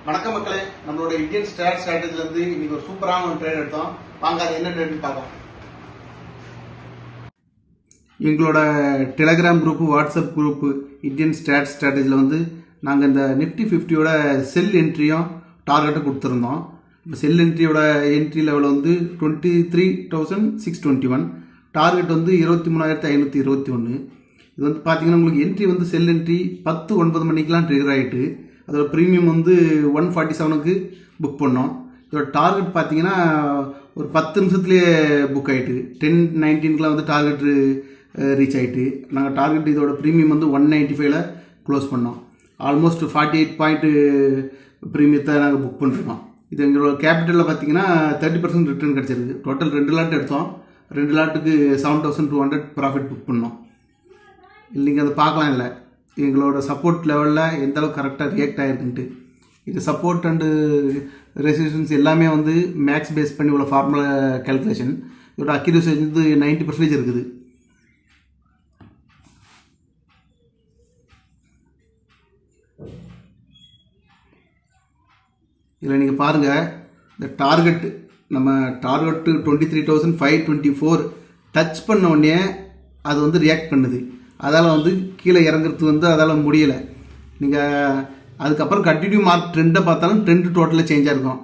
வணக்கம் மக்களே, நம்மளோட இந்தியன் ஸ்டார் ஸ்ட்ராட்டஜில இருந்து இன்னைக்கு ஒரு சூப்பரான ஒரு ட்ரேட் எடுத்தோம். வாங்க அது என்ன ட்ரேட்னு பார்க்கலாம். எங்களோட Telegram group, WhatsApp group Indian star ஸ்ட்ராட்டஜில வந்து நாங்கள் இந்த நிஃப்டி 50யோட செல் என்ட்ரியும் டார்கெட்டும் கொடுத்துருந்தோம். இப்போ செல் என்ட்ரியோட என்ட்ரி லெவல் வந்து 23,621, டார்கெட் வந்து 23,521. இது வந்து பார்த்தீங்கன்னா உங்களுக்கு என்ட்ரி வந்து செல் என்ட்ரி 10:09 மணிக்கெலாம் ட்ரிகர் ஆகிட்டு அதோட ப்ரீமியம் வந்து 147க்கு புக் பண்ணோம். இதோட டார்கெட் பார்த்தீங்கன்னா ஒரு 10 நிமிஷத்துலேயே புக் ஆகிட்டு 10:19 வந்து டார்கெட் ரீச் ஆகிட்டு நாங்கள் டார்கெட் இதோட ப்ரீமியம் வந்து 195ல் க்ளோஸ் பண்ணோம். ஆல்மோஸ்ட் 48 பாயிண்ட் ப்ரீமியத்தை நாங்கள் புக் பண்ணிருக்கோம். இது எங்களோட கேபிட்டலில் பார்த்தீங்கன்னா 30% ரிட்டர்ன் கிடச்சிருக்கு. டோட்டல் 2 லாட் எடுத்தோம். 2 லாட்டுக்கு 7,200 ப்ராஃபிட் புக் பண்ணோம். இல்லைங்க அதை பார்க்கலாம். இல்லை எங்களோட சப்போர்ட் லெவலில் எந்த அளவுக்கு கரெக்டாக ரியாக்ட் ஆகிருக்குன்ட்டு. இது சப்போர்ட் அண்டு ரெசிஸ்டன்ஸ் எல்லாமே வந்து மேக்ஸ் பேஸ் பண்ணி உள்ள ஃபார்முலா கேல்குலேஷன். இதோட அக்யூரசி வந்து 90% இருக்குது. இதில் நீங்கள் பாருங்கள், இந்த டார்கெட் நம்ம டார்கெட்டு 23,524 டச் பண்ண உடனே அது வந்து ரியாக்ட் பண்ணுது. அதால் வந்து கீழே இறங்குறது வந்து அதால் முடியலை. நீங்கள் அதுக்கப்புறம் கண்டினியூ மார்க் ட்ரெண்டை பார்த்தாலும் ட்ரெண்ட் டோட்டலாக சேஞ்சாக இருக்கும்.